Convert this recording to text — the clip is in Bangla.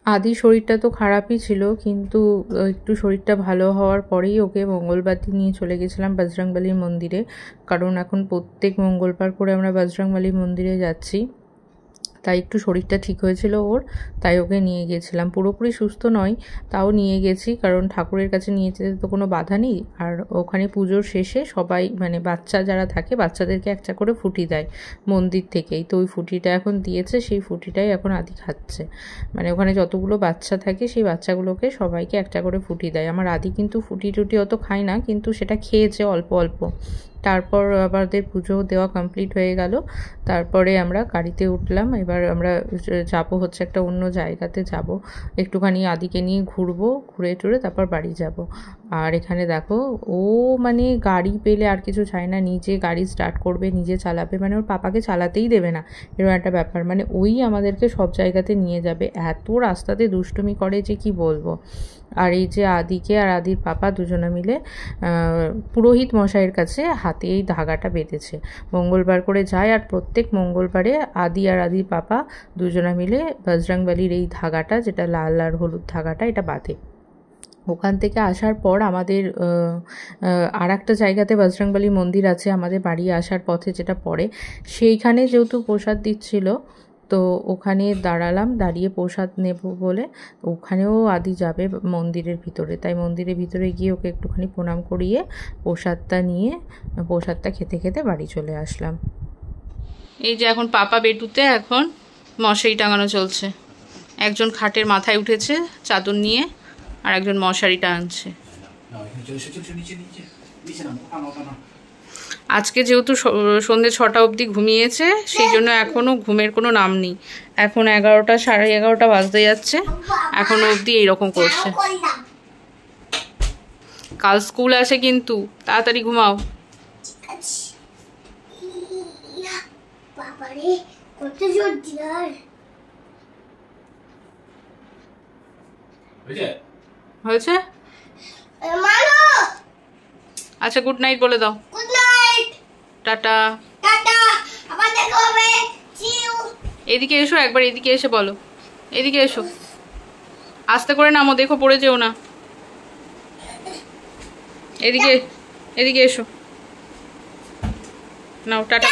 আদি শরীরটা তো খারাপই ছিল, কিন্তু একটু শরীরটা ভালো হওয়ার পরেই ওকে মঙ্গলবার দিন নিয়ে চলে গেছিলাম বজরংবলীর মন্দিরে। কারণ এখন প্রত্যেক মঙ্গলবার করে আমরা বজরংবলীর মন্দিরে যাচ্ছি, তাই একটু শরীরটা ঠিক হয়েছিল ওর, তাই ওকে নিয়ে গেছিলাম। পুরোপুরি সুস্থ নয়, তাও নিয়ে গেছি, কারণ ঠাকুরের কাছে নিয়ে যেতে তো কোনো বাধা নেই। আর ওখানে পুজোর শেষে সবাই মানে বাচ্চা যারা থাকে বাচ্চাদেরকে একটা করে ফুটি দেয় মন্দির থেকেই, তো ওই ফুটিটা এখন দিয়েছে, সেই ফুটিটাই এখন আদি খাচ্ছে। মানে ওখানে যতগুলো বাচ্চা থাকে সেই বাচ্চাগুলোকে সবাইকে একটা করে ফুটি দেয়। আমার আদি কিন্তু ফুটি টুটি অত খায় না, কিন্তু সেটা খেয়েছে অল্প অল্প। তারপর আমাদের পুজো দেওয়া কমপ্লিট হয়ে গেল, তারপরে আমরা গাড়িতে উঠলাম। এবার আমরা যাব হচ্ছে একটা অন্য জায়গাতে যাব, একটুখানি আদিকে নিয়ে ঘুরবো, ঘুরে টুরে তারপর বাড়ি যাব। আর এখানে দেখো ও মানে গাড়ি পেলে আর কিছু চায় না, নিজে গাড়ি স্টার্ট করবে, নিজে চালাবে, মানে ওর পাপাকে চালাতেই দেবে না, এরকম একটা ব্যাপার। মানে ওই আমাদেরকে সব জায়গাতে নিয়ে যাবে, এত রাস্তাতে দুষ্টুমি করে যে কি বলবো। আর এই যে আদিকে আর আদির পাপা দুজনে মিলে পুরোহিত মশাইয়ের কাছে হাতে এই ধাগাটা বেঁধেছে, মঙ্গলবার করে যায়। আর প্রত্যেক মঙ্গলবারে আদি আর আদির পাপা দুজনে মিলে বজরংবলীর এই ধাগাটা, যেটা লাল আর হলুদ ধাগাটা, এটা বাঁধে। ওখান থেকে আসার পর আমাদের আর একটা জায়গাতে বজরংবলী মন্দির আছে আমাদের বাড়ি আসার পথে যেটা পড়ে, সেইখানে যেহেতু প্রসাদ দিচ্ছিল, তো ওখানে দাঁড়ালাম, দাঁড়িয়ে প্রসাদ নেব বলে। ওখানেও আদি যাবে মন্দিরের ভিতরে, তাই মন্দিরের ভিতরে গিয়ে ওকে একটুখানি প্রণাম করিয়ে প্রসাদটা নিয়ে প্রসাদটা খেতে খেতে বাড়ি চলে আসলাম। এই যে এখন পাপা বেটুতে এখন মশারি টাঙানো চলছে, একজন খাটের মাথায় উঠেছে চাদর নিয়ে, আর একজন মশারি টাঙছে। আজকে যেহেতু সন্ধ্যে 6টা অবধি ঘুমিয়েছে, সেই জন্য এখনও ঘুমের কোনো নাম নেই। এখন 11টা, সাড়ে 11টা বাজতে যাচ্ছে, এখনও অবধি এইরকম করছে। কাল স্কুল আছে কিন্তু, তাড়াতাড়ি ঘুমাও। হয়েছে? আচ্ছা, গুড নাইট বলে দাও। গুড নাইট, টাটা, টাটা, আবার দেখা হবে, সি ইউ। এদিকে এসো একবার, এদিকে এসে বলো, এদিকে এসো, আস্তে করে নামো, দেখো পড়ে যেও না। এদিকে এদিকে এসো, নাও টাটা।